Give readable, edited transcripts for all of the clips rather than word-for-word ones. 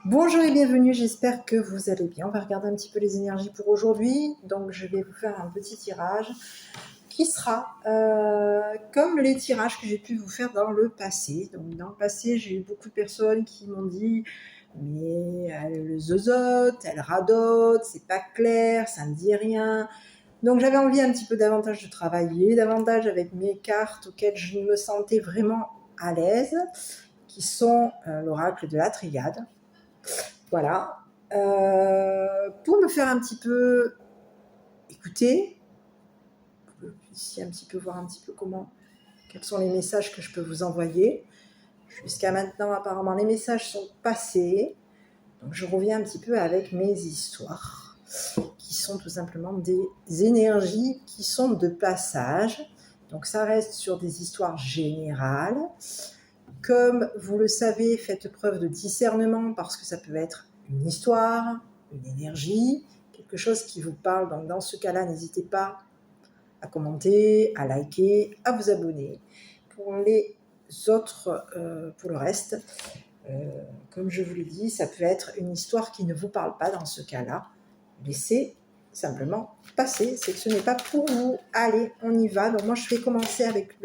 Bonjour et bienvenue, j'espère que vous allez bien. On va regarder un petit peu les énergies pour aujourd'hui. Donc je vais vous faire un petit tirage qui sera comme les tirages que j'ai pu vous faire dans le passé. Donc dans le passé, j'ai eu beaucoup de personnes qui m'ont dit mais elle zozote, elle radote, c'est pas clair, ça ne dit rien. Donc j'avais envie un petit peu davantage de travailler, davantage avec mes cartes auxquelles je me sentais vraiment à l'aise, qui sont l'oracle de la Triade. Voilà. Pour me faire un petit peu écouter, que vous puissiez un petit peu voir un petit peu quels sont les messages que je peux vous envoyer. Jusqu'à maintenant, apparemment, les messages sont passés. Donc, je reviens un petit peu avec mes histoires, qui sont tout simplement des énergies qui sont de passage. Donc, ça reste sur des histoires générales. Comme vous le savez, faites preuve de discernement parce que ça peut être une histoire, une énergie, quelque chose qui vous parle. Donc dans ce cas-là, n'hésitez pas à commenter, à liker, à vous abonner. Pour les autres, pour le reste, comme je vous l'ai dit, ça peut être une histoire qui ne vous parle pas dans ce cas-là. Laissez simplement passer, c'est que ce n'est pas pour vous. Allez, on y va. Donc moi, je vais commencer avec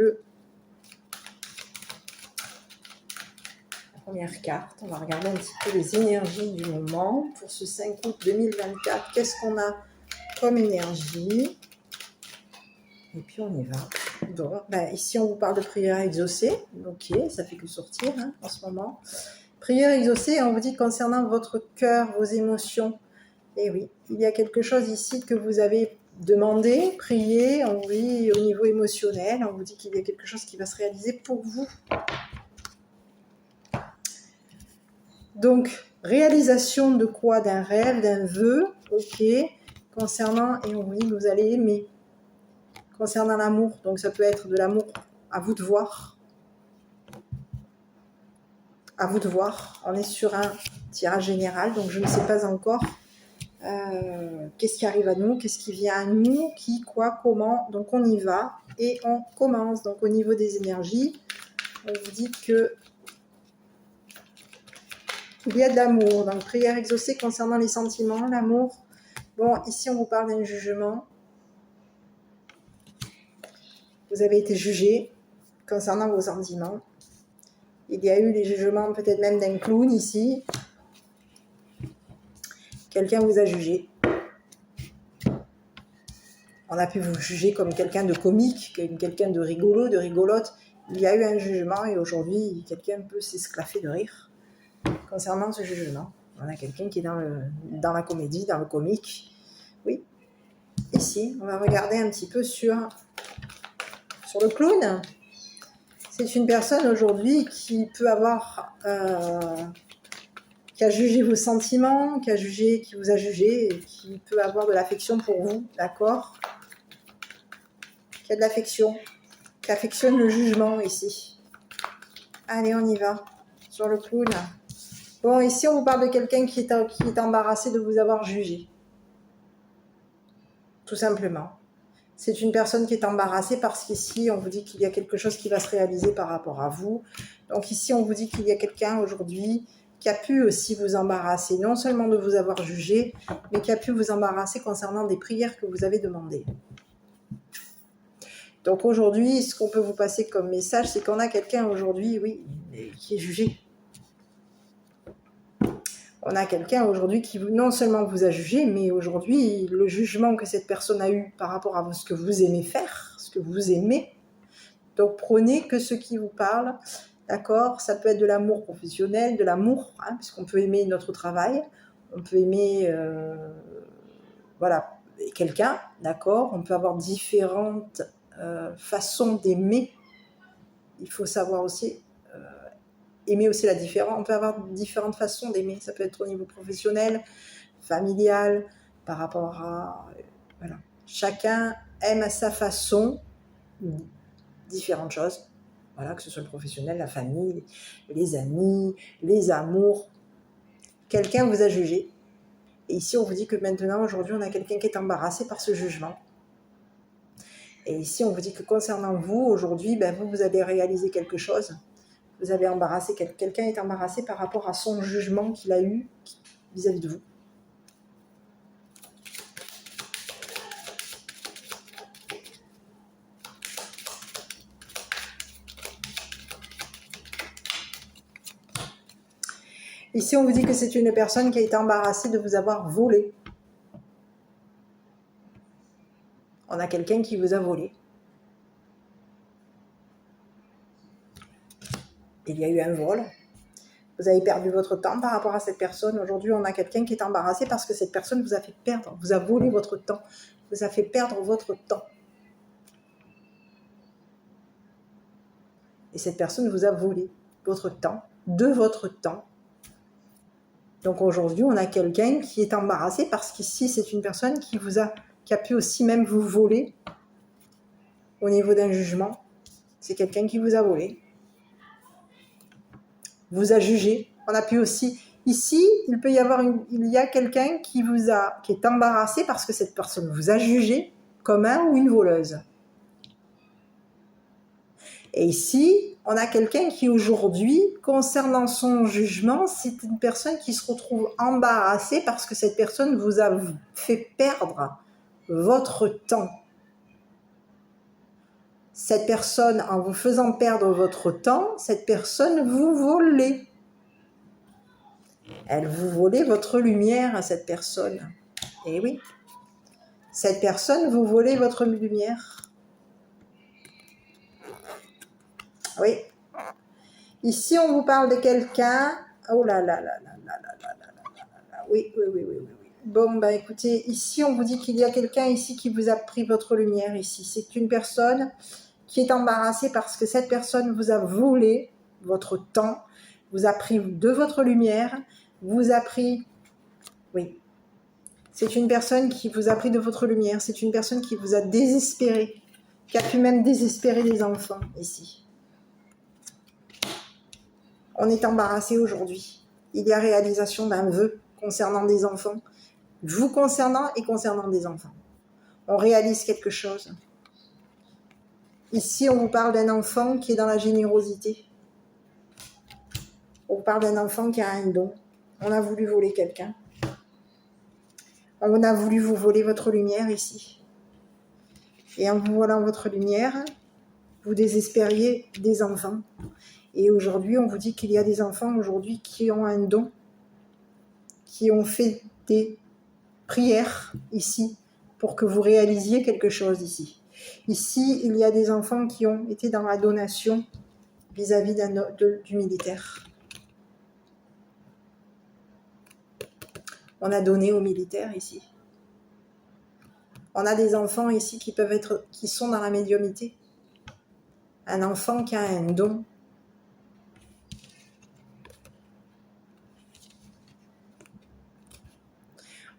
première carte. On va regarder un petit peu les énergies du moment pour ce 5 août 2024. Qu'est-ce qu'on a comme énergie? Et puis on y va. Bon, ici on vous parle de prière exaucée. Ok, ça fait que sortir en ce moment. Prière exaucée, on vous dit concernant votre cœur, vos émotions. Et oui, il y a quelque chose ici que vous avez demandé, prié, on vous dit au niveau émotionnel, on vous dit qu'il y a quelque chose qui va se réaliser pour vous. Donc, réalisation de quoi? D'un rêve, d'un vœu, ok, concernant, et on vous dit que vous allez aimer, concernant l'amour, donc ça peut être de l'amour, à vous de voir, à vous de voir, on est sur un tirage général, donc je ne sais pas encore qu'est-ce qui arrive à nous, qu'est-ce qui vient à nous, qui, quoi, comment, donc on y va, et on commence, donc au niveau des énergies, on vous dit que il y a de l'amour, donc prière exaucée concernant les sentiments, l'amour. Bon, ici on vous parle d'un jugement. Vous avez été jugé concernant vos sentiments. Il y a eu les jugements peut-être même d'un clown ici. Quelqu'un vous a jugé. On a pu vous juger comme quelqu'un de comique, comme quelqu'un de rigolo, de rigolote. Il y a eu un jugement et aujourd'hui, quelqu'un peut s'esclaffer de rire concernant ce jugement. On a quelqu'un qui est dans la comédie, dans le comique. Oui. Ici, on va regarder un petit peu sur le clown. C'est une personne aujourd'hui qui peut avoir... qui a jugé vos sentiments, qui vous a jugé, et qui peut avoir de l'affection pour vous, d'accord? Qui a de l'affection, qui affectionne le jugement ici. Allez, on y va, sur le clown. Bon, ici, on vous parle de quelqu'un qui est embarrassé de vous avoir jugé. Tout simplement. C'est une personne qui est embarrassée parce qu'ici, on vous dit qu'il y a quelque chose qui va se réaliser par rapport à vous. Donc ici, on vous dit qu'il y a quelqu'un aujourd'hui qui a pu aussi vous embarrasser, non seulement de vous avoir jugé, mais qui a pu vous embarrasser concernant des prières que vous avez demandées. Donc aujourd'hui, ce qu'on peut vous passer comme message, c'est qu'on a quelqu'un aujourd'hui, oui, qui est jugé. On a quelqu'un aujourd'hui qui non seulement vous a jugé, mais aujourd'hui, le jugement que cette personne a eu par rapport à ce que vous aimez faire, ce que vous aimez. Donc prenez que ce qui vous parle, d'accord? Ça peut être de l'amour professionnel, de l'amour, puisqu'on peut aimer notre travail, on peut aimer quelqu'un, d'accord? On peut avoir différentes façons d'aimer. Il faut savoir aussi aimer aussi la différence. On peut avoir différentes façons d'aimer. Ça peut être au niveau professionnel, familial, par rapport à... voilà. Chacun aime à sa façon différentes choses. Voilà, que ce soit le professionnel, la famille, les amis, les amours. Quelqu'un vous a jugé. Et ici, on vous dit que maintenant, aujourd'hui, on a quelqu'un qui est embarrassé par ce jugement. Et ici, on vous dit que concernant vous, aujourd'hui, vous allez réaliser quelque chose. Vous avez embarrassé, quelqu'un est embarrassé par rapport à son jugement qu'il a eu vis-à-vis de vous. Ici, on vous dit que c'est une personne qui a été embarrassée de vous avoir volé. On a quelqu'un qui vous a volé. Il y a eu un vol. Vous avez perdu votre temps par rapport à cette personne. Aujourd'hui, on a quelqu'un qui est embarrassé parce que cette personne vous a fait perdre, vous a volé votre temps, vous a fait perdre votre temps. Et cette personne vous a volé votre temps, de votre temps. Donc aujourd'hui, on a quelqu'un qui est embarrassé parce qu'ici, c'est une personne qui a pu aussi même vous voler au niveau d'un jugement. C'est quelqu'un qui vous a volé, vous a jugé. On a pu aussi, ici, il y a quelqu'un qui est embarrassé parce que cette personne vous a jugé comme un ou une voleuse. Et ici, on a quelqu'un qui aujourd'hui, concernant son jugement, c'est une personne qui se retrouve embarrassée parce que cette personne vous a fait perdre votre temps. Cette personne, en vous faisant perdre votre temps, cette personne vous volait. Elle vous volait votre lumière à cette personne. Eh oui, cette personne vous volait votre lumière. Oui. Ici, on vous parle de quelqu'un. Oh là là là là là là là là là. Oui. Bon, bah écoutez, ici, on vous dit qu'il y a quelqu'un ici qui vous a pris votre lumière ici. C'est une personne qui est embarrassée parce que cette personne vous a volé votre temps, vous a pris de votre lumière, vous a pris... Oui. C'est une personne qui vous a pris de votre lumière. C'est une personne qui vous a désespéré, qui a pu même désespérer les enfants ici. On est embarrassé aujourd'hui. Il y a réalisation d'un vœu concernant des enfants, vous concernant et concernant des enfants. On réalise quelque chose. Ici, on vous parle d'un enfant qui est dans la générosité. On vous parle d'un enfant qui a un don. On a voulu voler quelqu'un. On a voulu vous voler votre lumière ici. Et en vous volant votre lumière, vous désespériez des enfants. Et aujourd'hui, on vous dit qu'il y a des enfants aujourd'hui qui ont un don, qui ont fait des prières ici pour que vous réalisiez quelque chose ici. Ici, il y a des enfants qui ont été dans la donation vis-à-vis du militaire. On a donné aux militaires ici. On a des enfants ici qui sont dans la médiumnité. Un enfant qui a un don.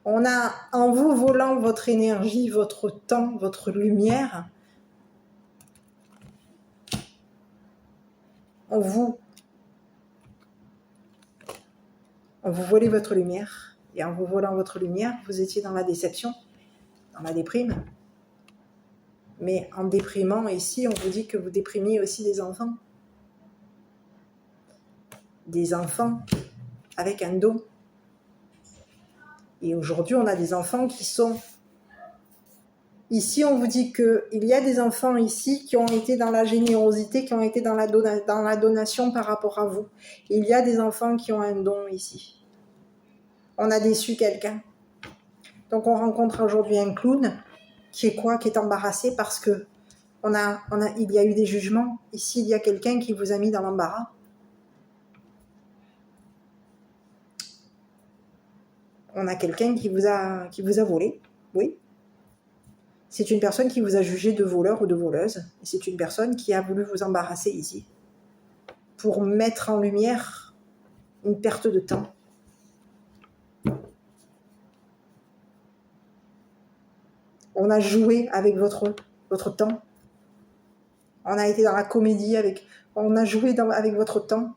On a, en vous volant votre énergie, votre temps, votre lumière, on vous volait votre lumière. Et en vous volant votre lumière, vous étiez dans la déception, dans la déprime. Mais en déprimant ici, on vous dit que vous déprimiez aussi des enfants. Des enfants avec un don. Et aujourd'hui, on a des enfants qui sont... Ici, on vous dit qu'il y a des enfants ici qui ont été dans la générosité, qui ont été dans la donation par rapport à vous. Il y a des enfants qui ont un don ici. On a déçu quelqu'un. Donc, on rencontre aujourd'hui un clown qui est quoi? Qui est embarrassé parce que il y a eu des jugements. Ici, il y a quelqu'un qui vous a mis dans l'embarras. On a quelqu'un qui vous a volé, oui. C'est une personne qui vous a jugé de voleur ou de voleuse. Et c'est une personne qui a voulu vous embarrasser ici pour mettre en lumière une perte de temps. On a joué avec votre temps. On a été dans la comédie on a joué avec votre temps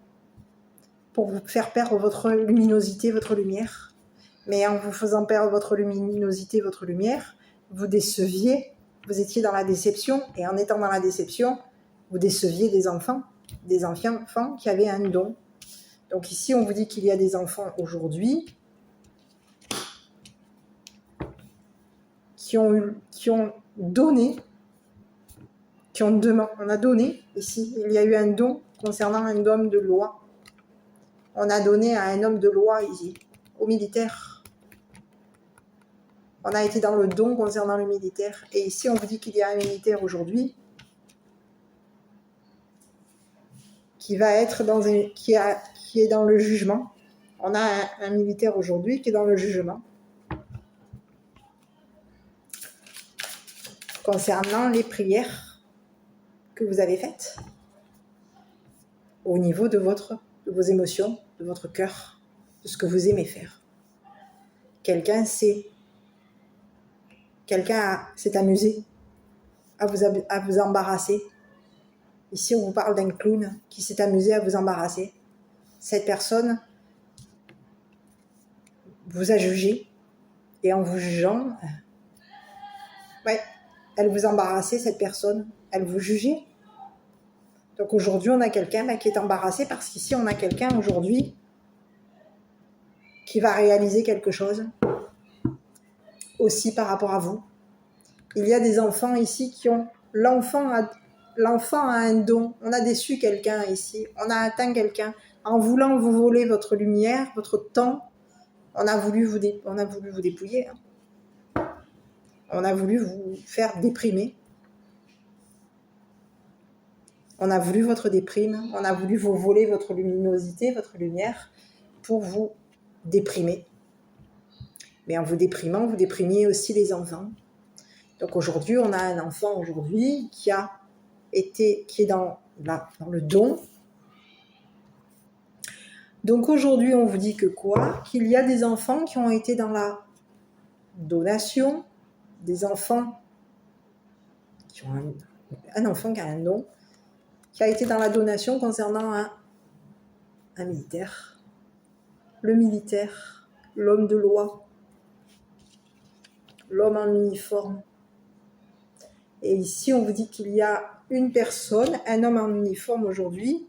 pour vous faire perdre votre luminosité, votre lumière. Mais en vous faisant perdre votre luminosité, votre lumière, vous déceviez, vous étiez dans la déception, et en étant dans la déception, vous déceviez des enfants. des enfants qui avaient un don. Donc ici, on vous dit qu'il y a des enfants aujourd'hui qui ont donné, on a donné ici, il y a eu un don concernant un homme de loi. On a donné à un homme de loi ici, au militaire. On a été dans le don concernant le militaire. Et ici, on vous dit qu'il y a un militaire aujourd'hui qui va être qui est dans le jugement. On a un militaire aujourd'hui qui est dans le jugement concernant les prières que vous avez faites au niveau de vos émotions, de votre cœur, de ce que vous aimez faire. Quelqu'un s'est amusé à vous embarrasser. Ici, on vous parle d'un clown qui s'est amusé à vous embarrasser. Cette personne vous a jugé et en vous jugeant, elle vous embarrassait, cette personne, elle vous jugeait. Donc aujourd'hui, on a quelqu'un qui est embarrassé parce qu'ici, on a quelqu'un aujourd'hui qui va réaliser quelque chose aussi par rapport à vous. Il y a des enfants ici qui ont... L'enfant a un don. On a déçu quelqu'un ici. On a atteint quelqu'un. En voulant vous voler votre lumière, votre temps, on a voulu vous dépouiller. On a voulu vous faire déprimer. On a voulu votre déprime. On a voulu vous voler votre luminosité, votre lumière, pour vous déprimer. Mais en vous déprimant, vous déprimiez aussi les enfants. Donc aujourd'hui, on a un enfant aujourd'hui qui est dans le don. Donc aujourd'hui, on vous dit que quoi ? Qu'il y a des enfants qui ont été dans la donation, des enfants qui ont un enfant qui a un don, qui a été dans la donation concernant un militaire. Le militaire, l'homme de loi, l'homme en uniforme. Et ici, on vous dit qu'il y a une personne, un homme en uniforme aujourd'hui,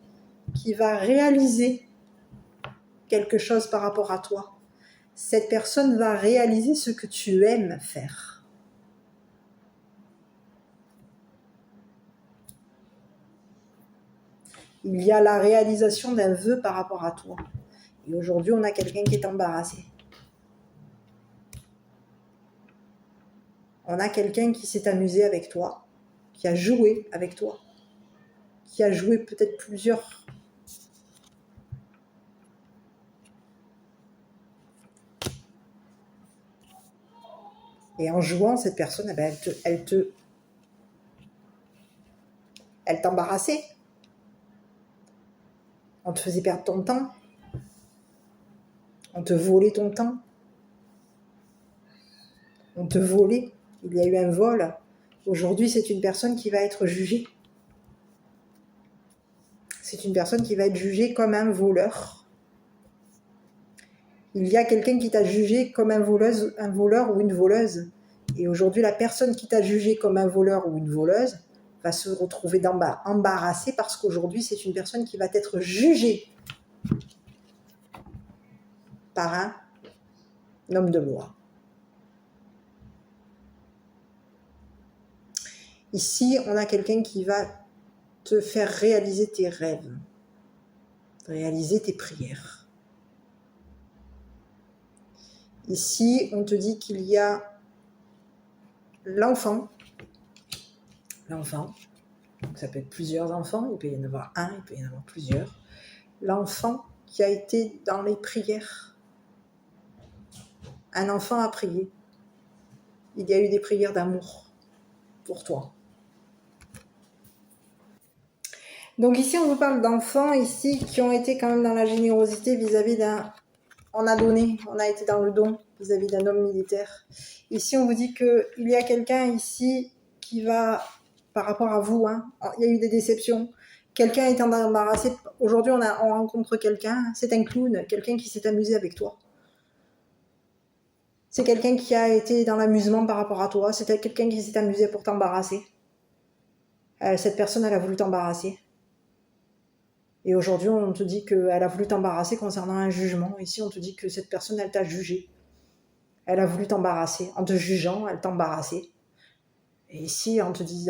qui va réaliser quelque chose par rapport à toi. Cette personne va réaliser ce que tu aimes faire. Il y a la réalisation d'un vœu par rapport à toi. Et aujourd'hui, on a quelqu'un qui est embarrassé. On a quelqu'un qui s'est amusé avec toi, qui a joué avec toi, qui a joué peut-être plusieurs. Et en jouant, cette personne, elle t'embarrassait. On te faisait perdre ton temps. On te volait ton temps. On te volait. Il y a eu un vol. Aujourd'hui, c'est une personne qui va être jugée. C'est une personne qui va être jugée comme un voleur. Il y a quelqu'un qui t'a jugé comme un voleur ou une voleuse. Et aujourd'hui, la personne qui t'a jugé comme un voleur ou une voleuse va se retrouver embarrassée parce qu'aujourd'hui, c'est une personne qui va être jugée par un homme de loi. Ici, on a quelqu'un qui va te faire réaliser tes rêves, réaliser tes prières. Ici, on te dit qu'il y a l'enfant, donc ça peut être plusieurs enfants, il peut y en avoir un, il peut y en avoir plusieurs. L'enfant qui a été dans les prières. Un enfant a prié. Il y a eu des prières d'amour pour toi. Donc ici, on vous parle d'enfants ici qui ont été quand même dans la générosité vis-à-vis d'un... On a donné, on a été dans le don vis-à-vis d'un homme militaire. Ici, on vous dit qu'il y a quelqu'un ici qui va, par rapport à vous, il y a eu des déceptions. Quelqu'un est embarrassé. Aujourd'hui, on rencontre quelqu'un, c'est un clown, quelqu'un qui s'est amusé avec toi. C'est quelqu'un qui a été dans l'amusement par rapport à toi. C'est quelqu'un qui s'est amusé pour t'embarrasser. Cette personne, elle a voulu t'embarrasser. Et aujourd'hui, on te dit qu'elle a voulu t'embarrasser concernant un jugement. Ici, on te dit que cette personne, elle t'a jugé. Elle a voulu t'embarrasser. En te jugeant, elle t'a embarrassé. Et ici, on te dit,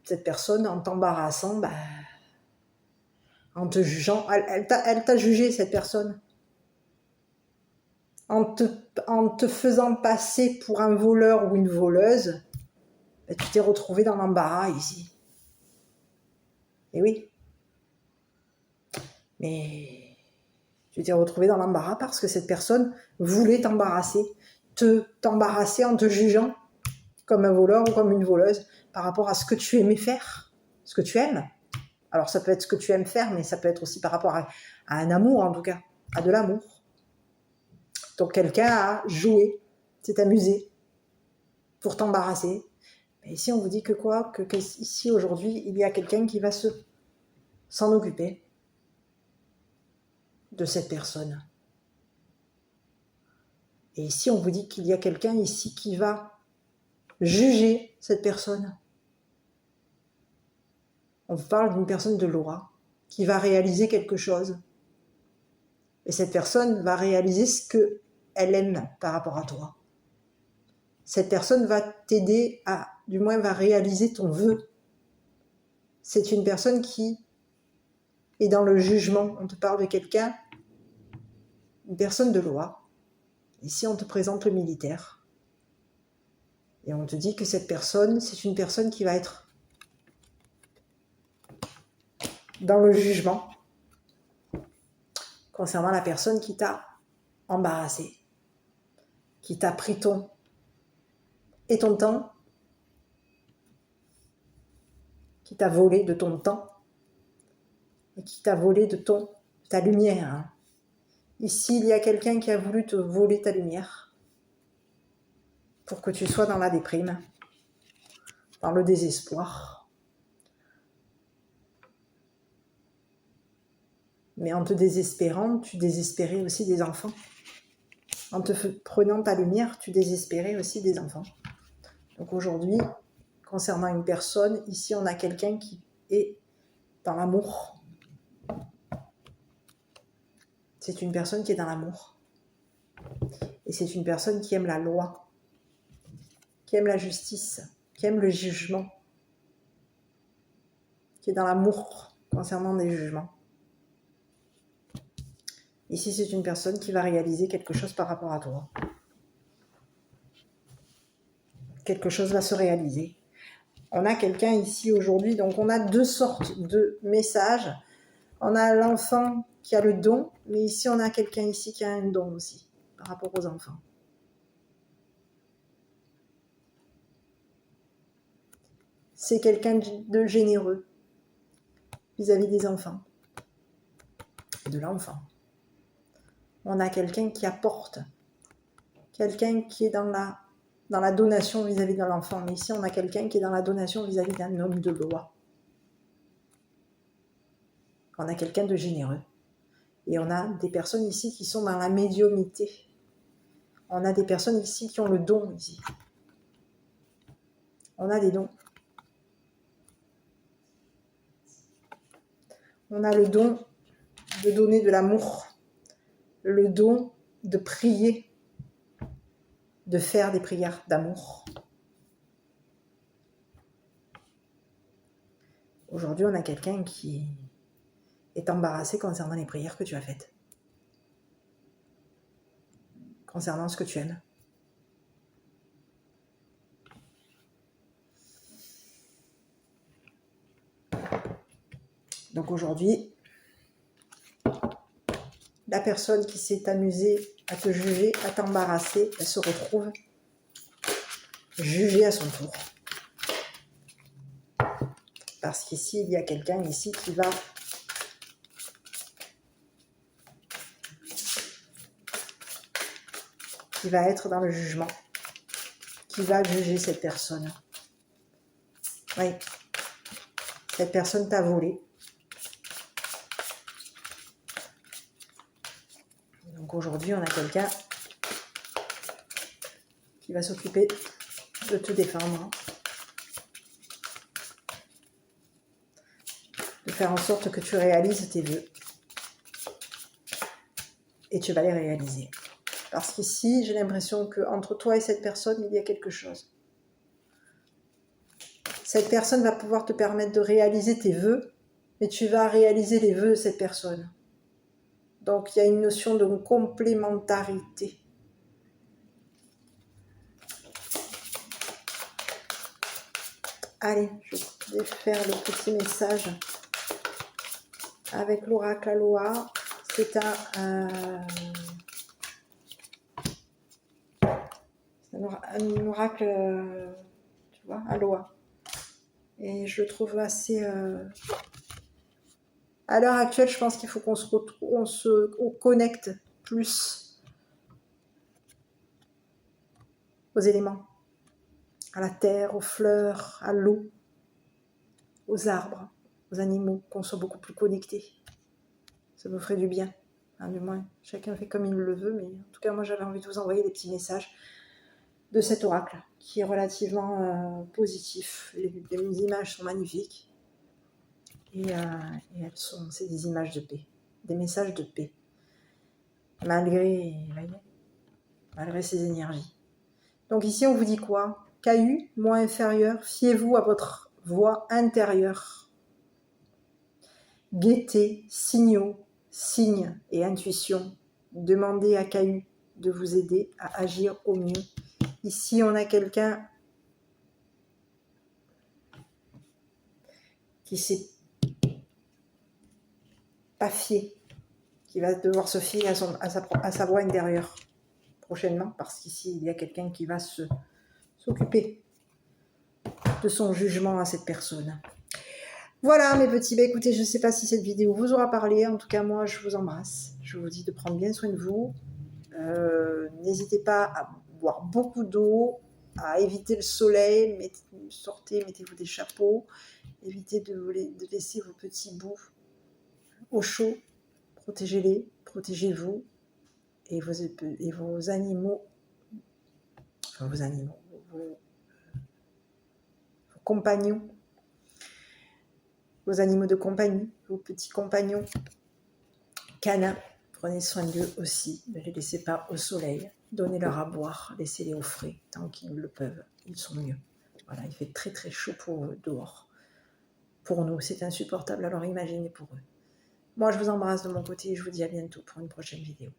cette personne, en t'embarrassant, en te jugeant, elle t'a jugé, cette personne. En te faisant passer pour un voleur ou une voleuse, tu t'es retrouvé dans l'embarras ici. Et oui. Mais tu t'es retrouvé dans l'embarras parce que cette personne voulait t'embarrasser. T'embarrasser en te jugeant comme un voleur ou comme une voleuse par rapport à ce que tu aimais faire, ce que tu aimes. Alors ça peut être ce que tu aimes faire, mais ça peut être aussi par rapport à un amour en tout cas, à de l'amour. Donc quelqu'un a joué, s'est amusé pour t'embarrasser. Mais ici on vous dit que quoi, que ici aujourd'hui il y a quelqu'un qui va s'en occuper de cette personne. Et ici on vous dit qu'il y a quelqu'un ici qui va juger cette personne. On vous parle d'une personne de loi qui va réaliser quelque chose. Et cette personne va réaliser ce qu'elle aime par rapport à toi. Cette personne va t'aider du moins va réaliser ton vœu. C'est une personne qui est dans le jugement. On te parle de quelqu'un, une personne de loi. Ici, on te présente le militaire. Et on te dit que cette personne, c'est une personne qui va être dans le jugement concernant la personne qui t'a embarrassé, qui t'a pris ton temps, qui t'a volé de ton temps et qui t'a volé de ta lumière. Ici, il y a quelqu'un qui a voulu te voler ta lumière pour que tu sois dans la déprime, dans le désespoir. Mais en te désespérant, tu désespérais aussi des enfants. En te prenant ta lumière, tu désespérais aussi des enfants. Donc aujourd'hui, concernant une personne, ici on a quelqu'un qui est dans l'amour. C'est une personne qui est dans l'amour. Et c'est une personne qui aime la loi, qui aime la justice, qui aime le jugement, qui est dans l'amour concernant des jugements. Ici, c'est une personne qui va réaliser quelque chose par rapport à toi. Quelque chose va se réaliser. On a quelqu'un ici aujourd'hui, donc on a deux sortes de messages. On a l'enfant qui a le don, mais ici on a quelqu'un ici qui a un don aussi, par rapport aux enfants. C'est quelqu'un de généreux vis-à-vis des enfants, de l'enfant. On a quelqu'un qui apporte, quelqu'un qui est dans la donation vis-à-vis de l'enfant. Mais ici, on a quelqu'un qui est dans la donation vis-à-vis d'un homme de loi. On a quelqu'un de généreux. Et on a des personnes ici qui sont dans la médiumnité. On a des personnes ici qui ont le don ici. On a des dons. On a le don de donner de l'amour, le don de prier, de faire des prières d'amour. Aujourd'hui, on a quelqu'un qui est embarrassé concernant les prières que tu as faites, concernant ce que tu aimes. Donc aujourd'hui, la personne qui s'est amusée à te juger, à t'embarrasser, elle se retrouve jugée à son tour. Parce qu'ici, il y a quelqu'un ici qui va être dans le jugement, qui va juger cette personne. Oui, cette personne t'a volé. Donc aujourd'hui, on a quelqu'un qui va s'occuper de te défendre. de faire en sorte que tu réalises tes vœux. Et tu vas les réaliser. Parce qu'ici, j'ai l'impression qu'entre toi et cette personne, il y a quelque chose. Cette personne va pouvoir te permettre de réaliser tes vœux, mais tu vas réaliser les vœux de cette personne. Donc, il y a une notion de complémentarité. Allez, je vais faire le petit message avec l'oracle Aloha. C'est un oracle, tu vois, Aloha. Et je le trouve assez... À l'heure actuelle, je pense qu'il faut qu'on se connecte plus aux éléments, à la terre, aux fleurs, à l'eau, aux arbres, aux animaux, qu'on soit beaucoup plus connectés. Ça me ferait du bien. Hein, du moins, chacun fait comme il le veut, mais en tout cas, moi, j'avais envie de vous envoyer des petits messages de cet oracle, qui est relativement positif. Les images sont magnifiques. Et c'est des images de paix, des messages de paix, malgré ces énergies. Donc ici, on vous dit quoi? KU, moi inférieur, fiez-vous à votre voix intérieure. Guettez, signaux, signes et intuitions. Demandez à KU de vous aider à agir au mieux. Ici, on a quelqu'un qui s'est pas fié, qui va devoir se fier à sa voix intérieure prochainement, parce qu'ici, il y a quelqu'un qui va s'occuper de son jugement à cette personne. Voilà mes petits, écoutez, je ne sais pas si cette vidéo vous aura parlé, en tout cas moi je vous embrasse, je vous dis de prendre bien soin de vous, n'hésitez pas à boire beaucoup d'eau, à éviter le soleil, mettez-vous des chapeaux, évitez de laisser vos petits bouts au chaud, protégez-les, protégez-vous et vos animaux, vos compagnons, vos animaux de compagnie, vos petits compagnons canins, prenez soin d'eux aussi, ne les laissez pas au soleil, donnez-leur à boire, laissez-les au frais, tant qu'ils le peuvent, ils sont mieux. Voilà, il fait très très chaud pour eux dehors. Pour nous, c'est insupportable, alors imaginez pour eux. Moi, je vous embrasse de mon côté et je vous dis à bientôt pour une prochaine vidéo.